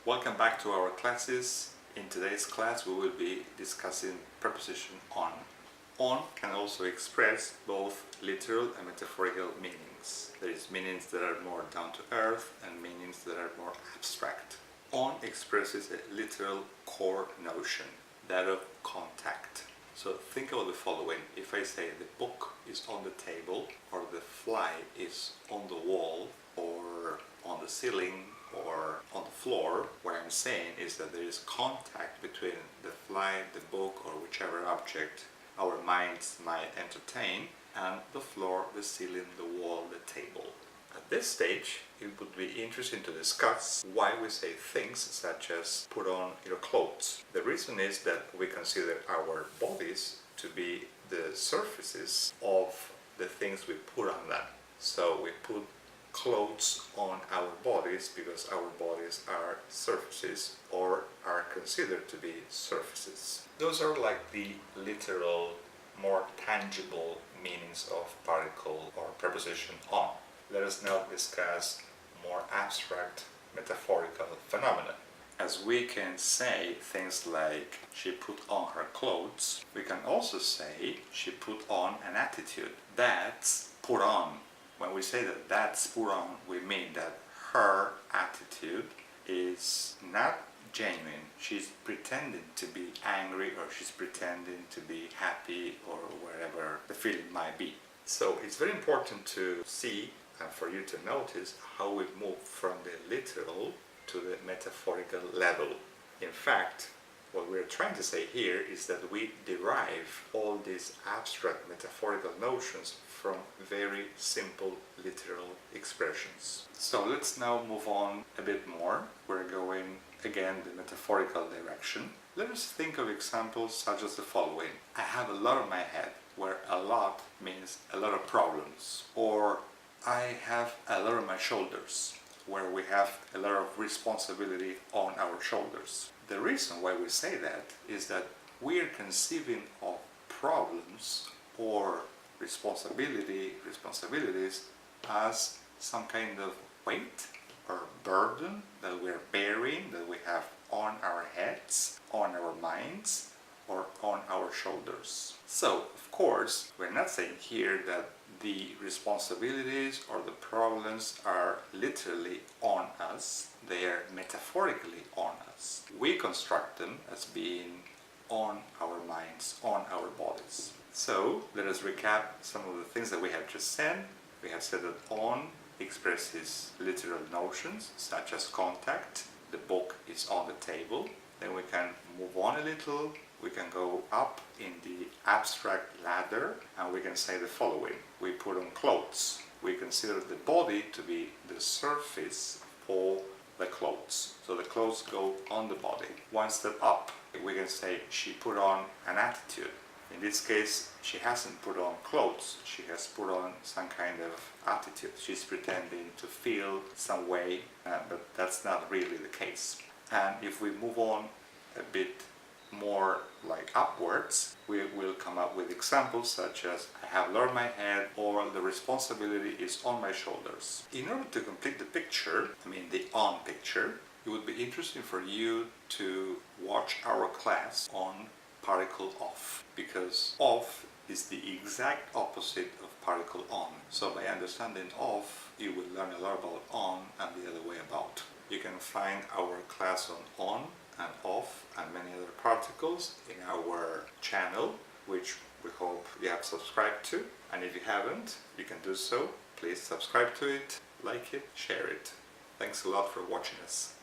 Welcome back to our classes. In today's class we will be discussing preposition on. On can also express both literal and metaphorical meanings. There is meanings that are more down to earth and meanings that are more abstract. On expresses a literal core notion, that of contact. So think about the following. If I say the book is on the table, or the fly is on the wall, or on the ceiling, or on the floor, what I'm saying is that there is contact between the fly, the book, or whichever object our minds might entertain, and the floor, the ceiling, the wall, the table. At this stage, it would be interesting to discuss why we say things such as put on your clothes. The reason is that we consider our bodies to be the surfaces of the things we put on them. So we put clothes on our bodies because our bodies are surfaces or are considered to be surfaces. Those are like the literal, more tangible meanings of particle or preposition on. Let us now discuss more abstract metaphorical phenomena. As we can say things like she put on her clothes, we can also say she put on an attitude. That's put on. When we say that that's put on, we mean that her attitude is not genuine. She's pretending to be angry, or she's pretending to be happy, or whatever the feeling might be. So it's very important to see and for you to notice how we move from the literal to the metaphorical level. In fact, what we're trying to say here is that we derive all these abstract metaphorical notions from very simple literal expressions. So let's now move on a bit more. We're going again the metaphorical direction. Let us think of examples such as the following. I have a lot on my head, where a lot means a lot of problems. Or I have a lot on my shoulders, where we have a lot of responsibility on our shoulders. The reason why we say that is that we are conceiving of problems or responsibilities as some kind of weight or burden that we're bearing, that we have on our heads, on our minds, or on our shoulders. So, of course, we're not saying here that the responsibilities or the problems are literally on us, they are metaphorically on us. We construct them as being on our minds, on our bodies. So, let us recap some of the things that we have just said. We have said that on expresses literal notions such as contact, the book is on the table. Then we can move on a little. We can go up in the abstract ladder and we can say the following. We put on clothes. We consider the body to be the surface for the clothes. So the clothes go on the body. One step up, we can say she put on an attitude. In this case, she hasn't put on clothes. She has put on some kind of attitude. She's pretending to feel some way, but that's not really the case. And if we move on a bit more like upwards, we will come up with examples such as I have a lot on my head, or the responsibility is on my shoulders. In order to complete the picture, the on picture, it would be interesting for you to watch our class on particle of, because of is the exact opposite of particle on. So by understanding of, you will learn a lot about on and the other way about. You can find our class on and off and many other particles in our channel, which we hope you have subscribed to. And if you haven't, you can do so. Please subscribe to it, like it, share it. Thanks a lot for watching us.